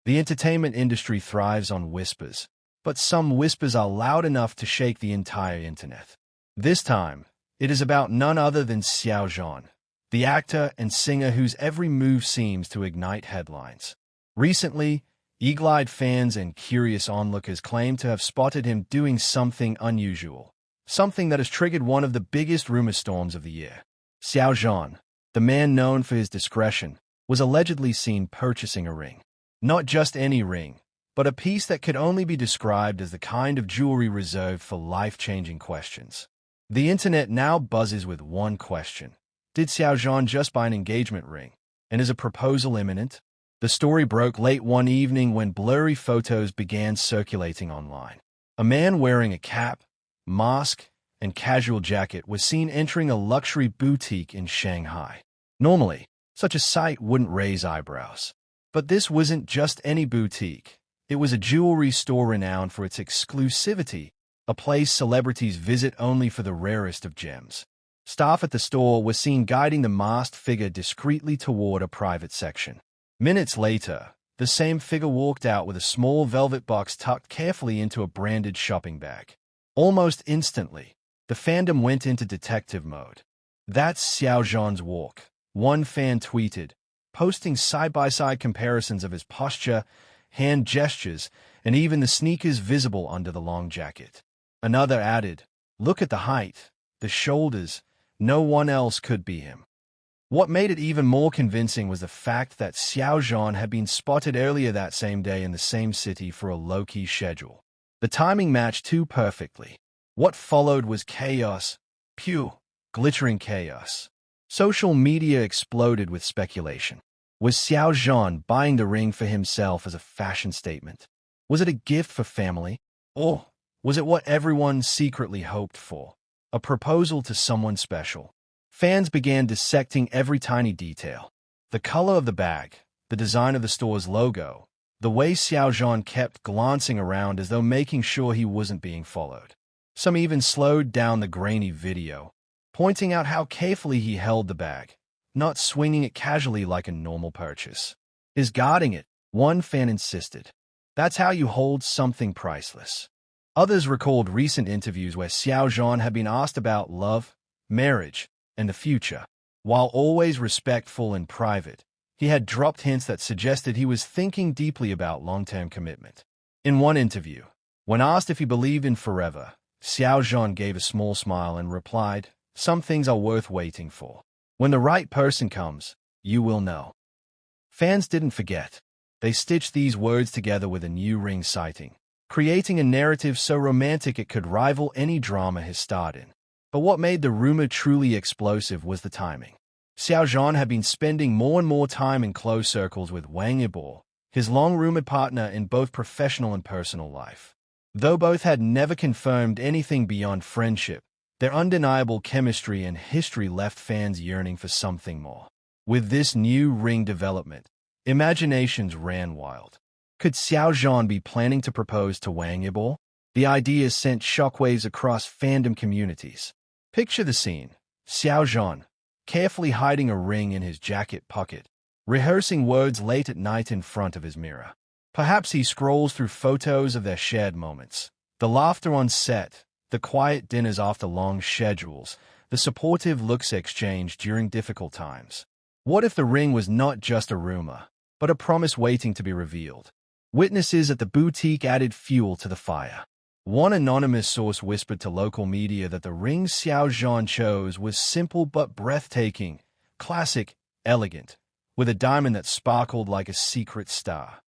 The entertainment industry thrives on whispers, but some whispers are loud enough to shake the entire internet. This time, it is about none other than Xiao Zhan, the actor and singer whose every move seems to ignite headlines. Recently, eagle-eyed fans and curious onlookers claim to have spotted him doing something unusual, something that has triggered one of the biggest rumor storms of the year. Xiao Zhan, the man known for his discretion, was allegedly seen purchasing a ring. Not just any ring, but a piece that could only be described as the kind of jewelry reserved for life-changing questions. The internet now buzzes with one question. Did Xiao Zhan just buy an engagement ring? And is a proposal imminent? The story broke late one evening when blurry photos began circulating online. A man wearing a cap, mask, and casual jacket was seen entering a luxury boutique in Shanghai. Normally, such a sight wouldn't raise eyebrows. But this wasn't just any boutique. It was a jewelry store renowned for its exclusivity, a place celebrities visit only for the rarest of gems. Staff at the store were seen guiding the masked figure discreetly toward a private section. Minutes later, the same figure walked out with a small velvet box tucked carefully into a branded shopping bag. Almost instantly, the fandom went into detective mode. "That's Xiao Zhan's walk," one fan tweeted, posting side-by-side comparisons of his posture, hand gestures, and even the sneakers visible under the long jacket. Another added, "Look at the height, the shoulders, no one else could be him." What made it even more convincing was the fact that Xiao Zhan had been spotted earlier that same day in the same city for a low-key schedule. The timing matched too perfectly. What followed was chaos, pure, glittering chaos. Social media exploded with speculation. Was Xiao Zhan buying the ring for himself as a fashion statement? Was it a gift for family? Or was it what everyone secretly hoped for? A proposal to someone special? Fans began dissecting every tiny detail. The color of the bag, the design of the store's logo, the way Xiao Zhan kept glancing around as though making sure he wasn't being followed. Some even slowed down the grainy video, pointing out how carefully he held the bag, not swinging it casually like a normal purchase. "Is guarding it," one fan insisted. "That's how you hold something priceless." Others recalled recent interviews where Xiao Zhan had been asked about love, marriage, and the future. While always respectful and private, he had dropped hints that suggested he was thinking deeply about long-term commitment. In one interview, when asked if he believed in forever, Xiao Zhan gave a small smile and replied, "Some things are worth waiting for. When the right person comes, you will know." Fans didn't forget. They stitched these words together with a new ring sighting, creating a narrative so romantic it could rival any drama he starred in. But what made the rumor truly explosive was the timing. Xiao Zhan had been spending more and more time in close circles with Wang Yibo, his long-rumored partner in both professional and personal life. Though both had never confirmed anything beyond friendship, their undeniable chemistry and history left fans yearning for something more. With this new ring development, imaginations ran wild. Could Xiao Zhan be planning to propose to Wang Yibo? The idea sent shockwaves across fandom communities. Picture the scene. Xiao Zhan, carefully hiding a ring in his jacket pocket, rehearsing words late at night in front of his mirror. Perhaps he scrolls through photos of their shared moments. The laughter on set, the quiet dinners after long schedules, the supportive looks exchanged during difficult times. What if the ring was not just a rumor, but a promise waiting to be revealed? Witnesses at the boutique added fuel to the fire. One anonymous source whispered to local media that the ring Xiao Zhan chose was simple but breathtaking, classic, elegant, with a diamond that sparkled like a secret star.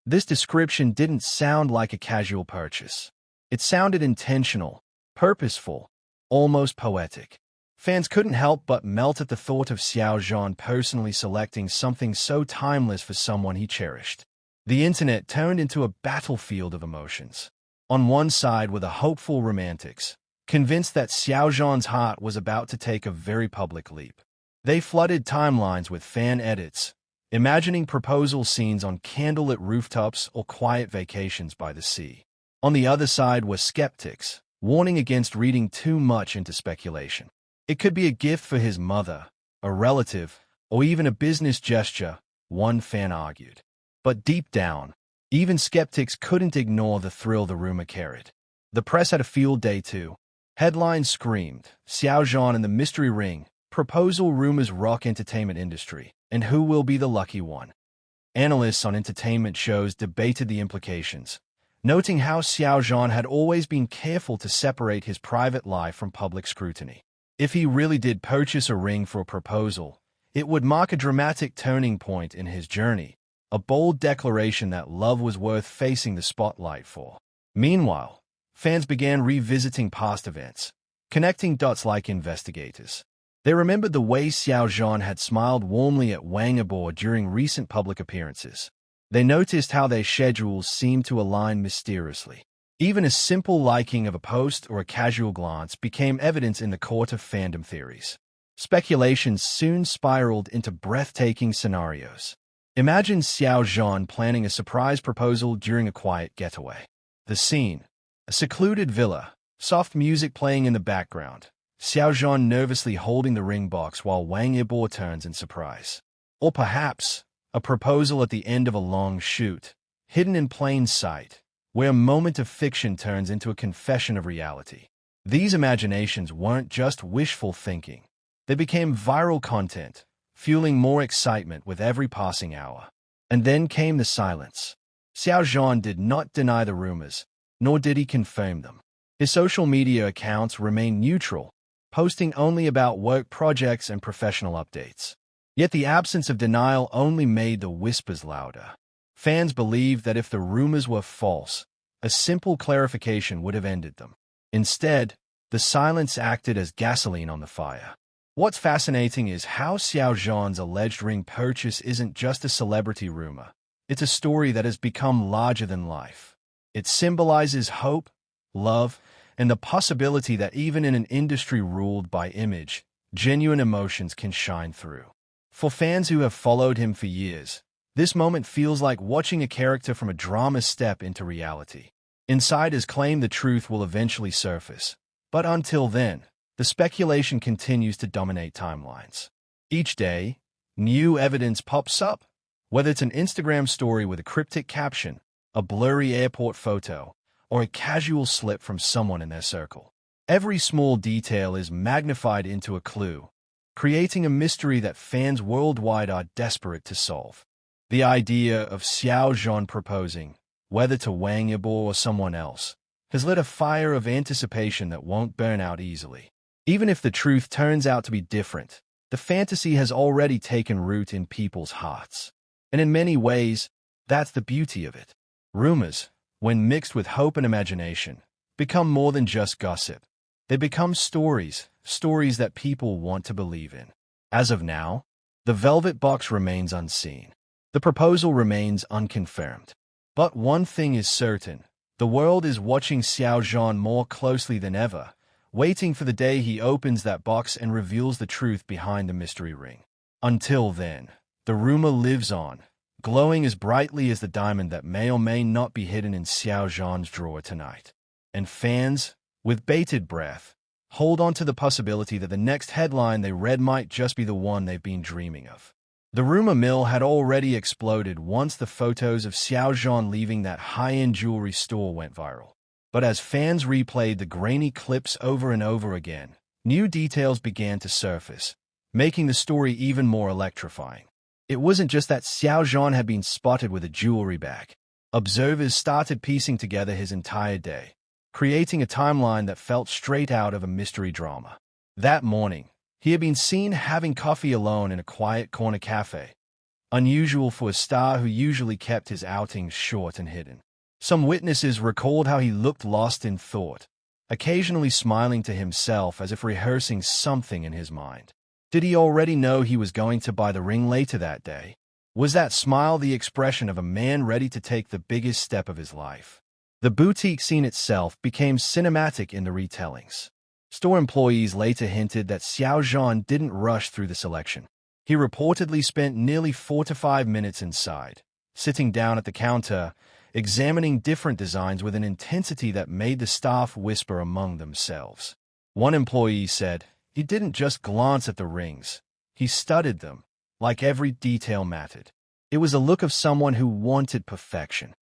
This description didn't sound like a casual purchase. It sounded intentional, purposeful, almost poetic. Fans couldn't help but melt at the thought of Xiao Zhan personally selecting something so timeless for someone he cherished. The internet turned into a battlefield of emotions. On one side were the hopeful romantics, convinced that Xiao Zhan's heart was about to take a very public leap. They flooded timelines with fan edits, imagining proposal scenes on candlelit rooftops or quiet vacations by the sea. On the other side were skeptics, warning against reading too much into speculation. It could be a gift for his mother, a relative, or even a business gesture, one fan argued. But deep down, even skeptics couldn't ignore the thrill the rumor carried. The press had a field day too. Headlines screamed, Xiao Zhan and the mystery ring, proposal rumors rock entertainment industry, and who will be the lucky one? Analysts on entertainment shows debated the implications, noting how Xiao Zhan had always been careful to separate his private life from public scrutiny. If he really did purchase a ring for a proposal, it would mark a dramatic turning point in his journey, a bold declaration that love was worth facing the spotlight for. Meanwhile, fans began revisiting past events, connecting dots like investigators. They remembered the way Xiao Zhan had smiled warmly at Wang Yibo during recent public appearances. They noticed how their schedules seemed to align mysteriously. Even a simple liking of a post or a casual glance became evidence in the court of fandom theories. Speculations soon spiraled into breathtaking scenarios. Imagine Xiao Zhan planning a surprise proposal during a quiet getaway. The scene: a secluded villa, soft music playing in the background, Xiao Zhan nervously holding the ring box while Wang Yibo turns in surprise. Or perhaps, a proposal at the end of a long shoot, hidden in plain sight, where a moment of fiction turns into a confession of reality. These imaginations weren't just wishful thinking. They became viral content, fueling more excitement with every passing hour. And then came the silence. Xiao Zhan did not deny the rumors, nor did he confirm them. His social media accounts remained neutral, posting only about work projects and professional updates. Yet the absence of denial only made the whispers louder. Fans believed that if the rumors were false, a simple clarification would have ended them. Instead, the silence acted as gasoline on the fire. What's fascinating is how Xiao Zhan's alleged ring purchase isn't just a celebrity rumor. It's a story that has become larger than life. It symbolizes hope, love, and the possibility that even in an industry ruled by image, genuine emotions can shine through. For fans who have followed him for years, this moment feels like watching a character from a drama step into reality. Insiders claim the truth will eventually surface, but until then, the speculation continues to dominate timelines. Each day, new evidence pops up, whether it's an Instagram story with a cryptic caption, a blurry airport photo, or a casual slip from someone in their circle. Every small detail is magnified into a clue, creating a mystery that fans worldwide are desperate to solve. The idea of Xiao Zhan proposing, whether to Wang Yibo or someone else, has lit a fire of anticipation that won't burn out easily. Even if the truth turns out to be different, the fantasy has already taken root in people's hearts. And in many ways, that's the beauty of it. Rumors, when mixed with hope and imagination, become more than just gossip. They become stories that people want to believe in. As of now, the velvet box remains unseen. The proposal remains unconfirmed. But one thing is certain: the world is watching Xiao Zhan more closely than ever, waiting for the day he opens that box and reveals the truth behind the mystery ring. Until then, the rumor lives on, glowing as brightly as the diamond that may or may not be hidden in Xiao Zhan's drawer tonight. And fans, with bated breath, hold on to the possibility that the next headline they read might just be the one they've been dreaming of. The rumor mill had already exploded once the photos of Xiao Zhan leaving that high-end jewelry store went viral. But as fans replayed the grainy clips over and over again, new details began to surface, making the story even more electrifying. It wasn't just that Xiao Zhan had been spotted with a jewelry bag. Observers started piecing together his entire day, creating a timeline that felt straight out of a mystery drama. That morning, he had been seen having coffee alone in a quiet corner cafe, unusual for a star who usually kept his outings short and hidden. Some witnesses recalled how he looked lost in thought, occasionally smiling to himself as if rehearsing something in his mind. Did he already know he was going to buy the ring later that day? Was that smile the expression of a man ready to take the biggest step of his life? The boutique scene itself became cinematic in the retellings. Store employees later hinted that Xiao Zhan didn't rush through the selection. He reportedly spent nearly 4 to 5 minutes inside, sitting down at the counter, examining different designs with an intensity that made the staff whisper among themselves. One employee said, "He didn't just glance at the rings. He studied them, like every detail mattered." It was a look of someone who wanted perfection.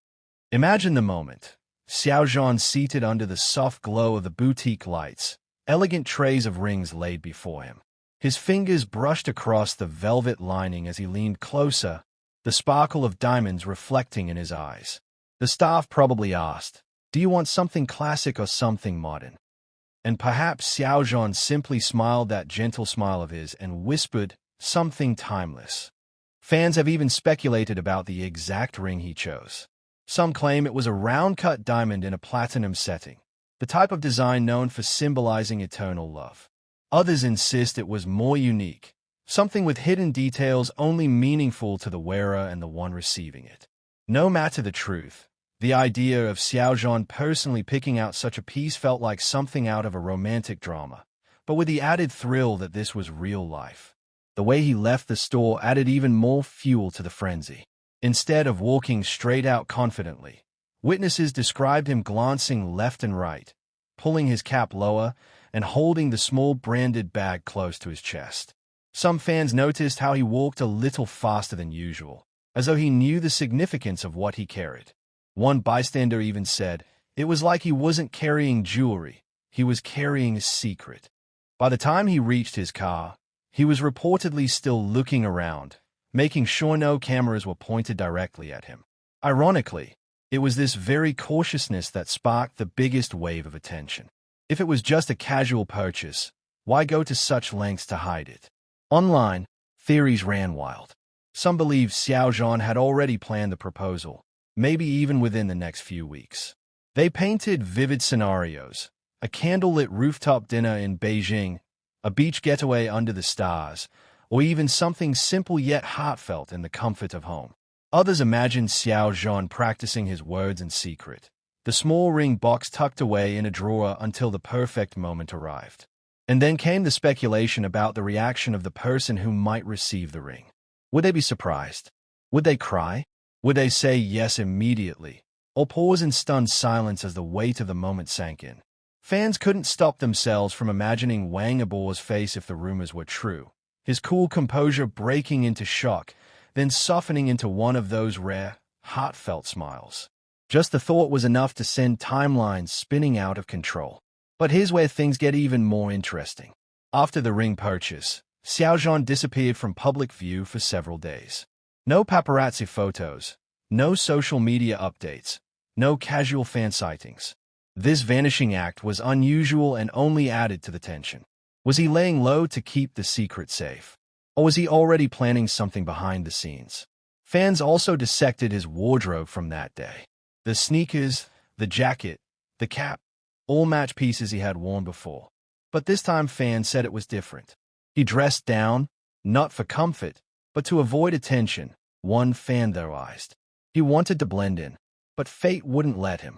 Imagine the moment. Xiao Zhan seated under the soft glow of the boutique lights, elegant trays of rings laid before him. His fingers brushed across the velvet lining as he leaned closer, the sparkle of diamonds reflecting in his eyes. The staff probably asked, "Do you want something classic or something modern?" And perhaps Xiao Zhan simply smiled that gentle smile of his and whispered, "Something timeless." Fans have even speculated about the exact ring he chose. Some claim it was a round-cut diamond in a platinum setting, the type of design known for symbolizing eternal love. Others insist it was more unique, something with hidden details only meaningful to the wearer and the one receiving it. No matter the truth, the idea of Xiao Zhan personally picking out such a piece felt like something out of a romantic drama, but with the added thrill that this was real life. The way he left the store added even more fuel to the frenzy. Instead of walking straight out confidently, witnesses described him glancing left and right, pulling his cap lower, and holding the small branded bag close to his chest. Some fans noticed how he walked a little faster than usual, as though he knew the significance of what he carried. One bystander even said, it was like he wasn't carrying jewelry, he was carrying a secret. By the time he reached his car, he was reportedly still looking around, making sure no cameras were pointed directly at him. Ironically, it was this very cautiousness that sparked the biggest wave of attention. If it was just a casual purchase, why go to such lengths to hide it? Online, theories ran wild. Some believed Xiao Zhan had already planned the proposal, maybe even within the next few weeks. They painted vivid scenarios: a candlelit rooftop dinner in Beijing, a beach getaway under the stars, or even something simple yet heartfelt in the comfort of home. Others imagined Xiao Zhan practicing his words in secret, the small ring box tucked away in a drawer until the perfect moment arrived. And then came the speculation about the reaction of the person who might receive the ring. Would they be surprised? Would they cry? Would they say yes immediately, or pause in stunned silence as the weight of the moment sank in? Fans couldn't stop themselves from imagining Wang Yibo's face if the rumors were true, his cool composure breaking into shock, then softening into one of those rare, heartfelt smiles. Just the thought was enough to send timelines spinning out of control. But here's where things get even more interesting. After the ring purchase, Xiao Zhan disappeared from public view for several days. No paparazzi photos, no social media updates, no casual fan sightings. This vanishing act was unusual and only added to the tension. Was he laying low to keep the secret safe? Or was he already planning something behind the scenes? Fans also dissected his wardrobe from that day. The sneakers, the jacket, the cap, all match pieces he had worn before. But this time fans said it was different. He dressed down, not for comfort, but to avoid attention, one fan theorized. He wanted to blend in, but fate wouldn't let him.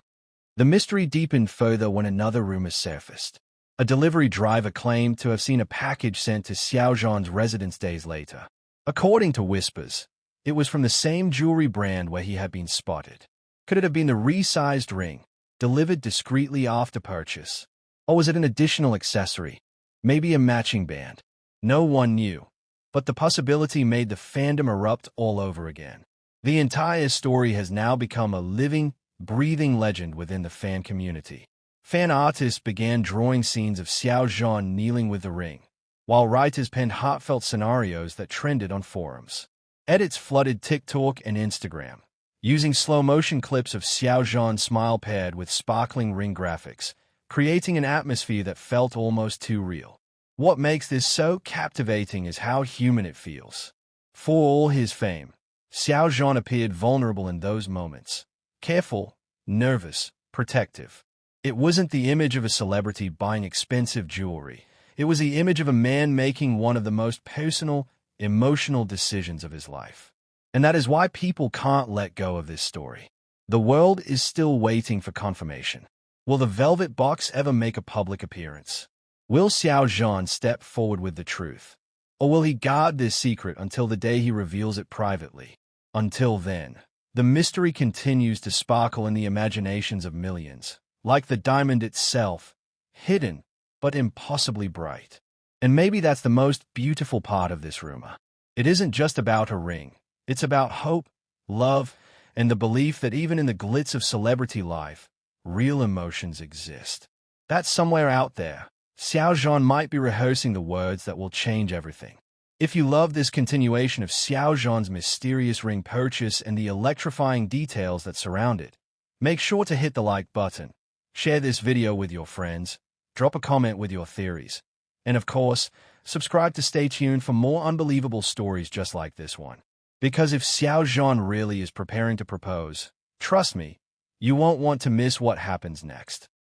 The mystery deepened further when another rumor surfaced. A delivery driver claimed to have seen a package sent to Xiao Zhan's residence days later. According to whispers, it was from the same jewelry brand where he had been spotted. Could it have been the resized ring, delivered discreetly after purchase? Or was it an additional accessory, maybe a matching band? No one knew, but the possibility made the fandom erupt all over again. The entire story has now become a living, breathing legend within the fan community. Fan artists began drawing scenes of Xiao Zhan kneeling with the ring, while writers penned heartfelt scenarios that trended on forums. Edits flooded TikTok and Instagram, using slow-motion clips of Xiao Zhan's smile paired with sparkling ring graphics, creating an atmosphere that felt almost too real. What makes this so captivating is how human it feels. For all his fame, Xiao Zhan appeared vulnerable in those moments. Careful, nervous, protective. It wasn't the image of a celebrity buying expensive jewelry. It was the image of a man making one of the most personal, emotional decisions of his life. And that is why people can't let go of this story. The world is still waiting for confirmation. Will the velvet box ever make a public appearance? Will Xiao Zhan step forward with the truth? Or will he guard this secret until the day he reveals it privately? Until then, the mystery continues to sparkle in the imaginations of millions, like the diamond itself, hidden but impossibly bright. And maybe that's the most beautiful part of this rumor. It isn't just about a ring. It's about hope, love, and the belief that even in the glitz of celebrity life, real emotions exist. That somewhere out there, Xiao Zhan might be rehearsing the words that will change everything. If you love this continuation of Xiao Zhan's mysterious ring purchase and the electrifying details that surround it, make sure to hit the like button, share this video with your friends, drop a comment with your theories, and of course, subscribe to stay tuned for more unbelievable stories just like this one. Because if Xiao Zhan really is preparing to propose, trust me, you won't want to miss what happens next.